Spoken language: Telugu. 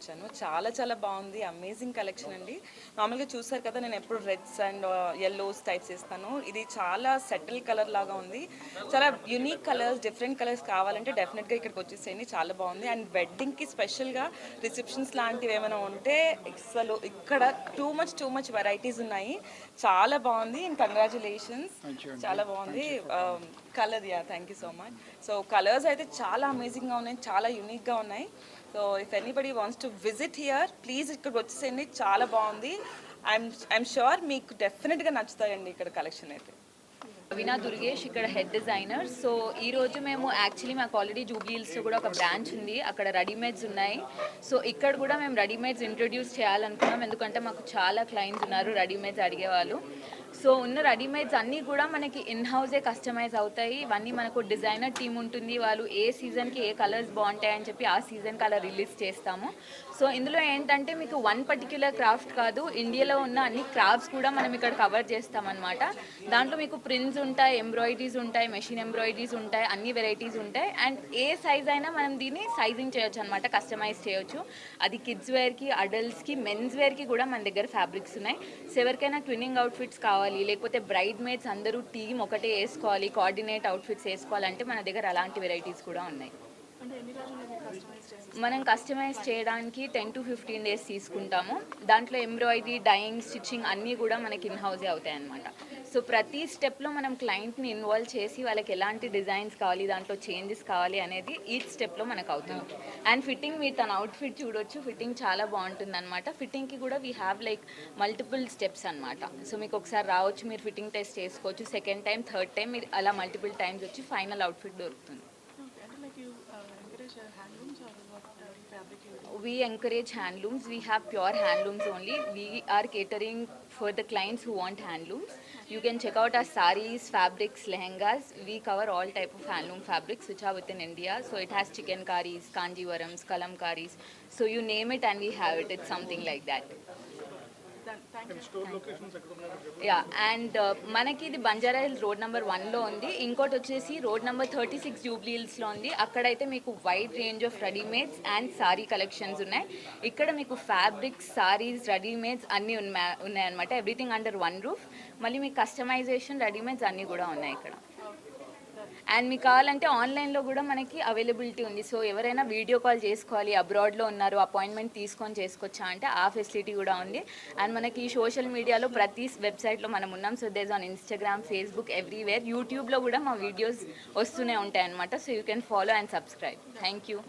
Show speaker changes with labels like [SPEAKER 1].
[SPEAKER 1] వచ్చాను. చాలా చాలా బాగుంది, అమేజింగ్ కలెక్షన్ అండి. నార్మల్గా చూసారు కదా, నేను ఎప్పుడు రెడ్స్ అండ్ యెల్లోస్ టైప్స్ ఇస్తాను. ఇది చాలా సెటిల్ కలర్ లాగా ఉంది. చాలా యునిక్ కలర్స్, డిఫరెంట్ కలర్స్ కావాలంటే డెఫినెట్గా ఇక్కడికి వచ్చేసేయండి. చాలా బాగుంది. అండ్ వెడ్డింగ్కి స్పెషల్గా రిసెప్షన్స్ లాంటివి ఏమైనా ఉంటే అసలు ఇక్కడ టూ మచ్ వెరైటీస్ ఉన్నాయి. చాలా బాగుంది. అండ్ కంగ్రాచులేషన్స్, చాలా బాగుంది colour. Yeah, thank you so much. So colours అయితే చాలా అమేజింగ్గా ఉన్నాయి, చాలా యూనిక్గా ఉన్నాయి. So if anybody wants to visit here, please ఇక్కడికి వచ్చేసేయండి. చాలా బాగుంది. ఐఎమ్ షూర్ మీకు డెఫినెట్గా నచ్చుతాయండి ఇక్కడ కలెక్షన్ అయితే.
[SPEAKER 2] రవీనా దుర్గేష్ ఇక్కడ హెడ్ డిజైనర్. సో ఈ రోజు మేము యాక్చువల్లీ మాకు ఆల్రెడీ జూబ్లీ హిల్స్లో కూడా ఒక బ్రాంచ్ ఉంది, అక్కడ రెడీమేడ్స్ ఉన్నాయి. సో ఇక్కడ కూడా మేము రెడీమేడ్స్ ఇంట్రొడ్యూస్ చేయాలనుకున్నాం, ఎందుకంటే మాకు చాలా క్లయింట్స్ ఉన్నారు రెడీమేడ్స్ అడిగేవాళ్ళు. సో ఉన్న రెడీమేడ్స్ అన్నీ కూడా మనకి ఇన్ హౌసే కస్టమైజ్ అవుతాయి. ఇవన్నీ మనకు డిజైనర్ టీమ్ ఉంటుంది, వాళ్ళు ఏ సీజన్కి ఏ కలర్స్ బాగుంటాయని చెప్పి ఆ సీజన్కి అలా రిలీజ్ చేస్తాము. సో ఇందులో ఏంటంటే మీకు వన్ పర్టిక్యులర్ క్రాఫ్ట్ కాదు, ఇండియాలో ఉన్న అన్ని క్రాఫ్ట్స్ కూడా మనం ఇక్కడ కవర్ చేస్తామన్నమాట. దాంట్లో మీకు ప్రింట్స్ ఉంటాయి, ఎంబ్రాయిడరీస్ ఉంటాయి, మెషిన్ ఎంబ్రాయిడరీస్ ఉంటాయి, అన్ని వెరైటీస్ ఉంటాయి. అండ్ ఏ సైజ్ అయినా మనం దీన్ని సైజింగ్ చేయొచ్చు అనమాట, కస్టమైజ్ చేయొచ్చు. అది కిడ్స్ వేర్కి, అడల్ట్స్కి, మెన్స్ వేర్కి కూడా మన దగ్గర ఫ్యాబ్రిక్స్ ఉన్నాయి. సో ఎవరికైనా ట్విన్నింగ్ అవుట్ఫిట్స్ కావాలి, లేకపోతే బ్రైడ్ మేడ్స్ అందరూ టీమ్ ఒకటే వేసుకోవాలి, కోఆర్డినేట్ అవుట్ఫిట్స్ వేసుకోవాలంటే మన దగ్గర అలాంటి వెరైటీస్ కూడా ఉన్నాయి. మనం కస్టమైజ్ చేయడానికి 10 to 15 days తీసుకుంటాము. దాంట్లో ఎంబ్రాయిడరీ, డైయింగ్, స్టిచ్చింగ్ అన్నీ కూడా మనకి ఇన్ హౌసే అవుతాయి అన్నమాట. సో ప్రతి స్టెప్లో మనం క్లయింట్ని ఇన్వాల్వ్ చేసి వాళ్ళకి ఎలాంటి డిజైన్స్ కావాలి, దాంట్లో చేంజెస్ కావాలి అనేది ఈచ్ స్టెప్లో మనకు అవుతుంది. అండ్ ఫిట్టింగ్, మీరు తన అవుట్ఫిట్ చూడొచ్చు, ఫిట్టింగ్ చాలా బాగుంటుంది అనమాట. ఫిట్టింగ్కి కూడా we have like multiple steps అనమాట. సో మీకు ఒకసారి రావచ్చు, మీరు ఫిట్టింగ్ టెస్ట్ చేసుకోవచ్చు, సెకండ్ టైం, థర్డ్ టైం మీరు అలా మల్టిపుల్ టైమ్స్ వచ్చి ఫైనల్ అవుట్ఫిట్ దొరుకుతుంది. We encourage handlooms. We have pure handlooms only. We are catering for the clients who want handlooms. You can check out our sarees, fabrics, lehengas. We cover all type of handloom fabrics which are within India. So it has chikankaris, kanjivarams, kalamkaris. So you name it and we have it. It's something like that. Yeah, and మనకి ఇది బంజారా హిల్స్ రోడ్ నెంబర్ 1లో ఉంది. ఇంకోటి వచ్చేసి రోడ్ నెంబర్ 36 జూబ్లీ హిల్స్లో ఉంది. అక్కడైతే మీకు wide range of readymades and sorry collections ఉన్నాయి. ఇక్కడ మీకు ఫ్యాబ్రిక్స్, సారీస్, రెడీమేడ్స్ అన్నీ ఉన్నాయన్నమాట. Everything under one roof. మళ్ళీ మీకు కస్టమైజేషన్, రెడీమేడ్స్ అన్నీ కూడా ఉన్నాయి ఇక్కడ. అండ్ మీకు కావాలంటే ఆన్లైన్లో కూడా మనకి అవైలబిలిటీ ఉంది. సో ఎవరైనా వీడియో కాల్ చేసుకోవాలి, అబ్రాడ్లో ఉన్నారు, అపాయింట్మెంట్ తీసుకొని చేసుకోవచ్చా అంటే ఆ ఫెసిలిటీ కూడా ఉంది. అండ్ మనకి సోషల్ మీడియాలో ప్రతి వెబ్సైట్లో మనం ఉన్నాం. So these on Instagram, Facebook, everywhere. యూట్యూబ్లో కూడా మా వీడియోస్ వస్తూనే ఉంటాయి అన్నమాట. So you can follow and subscribe. Thank you.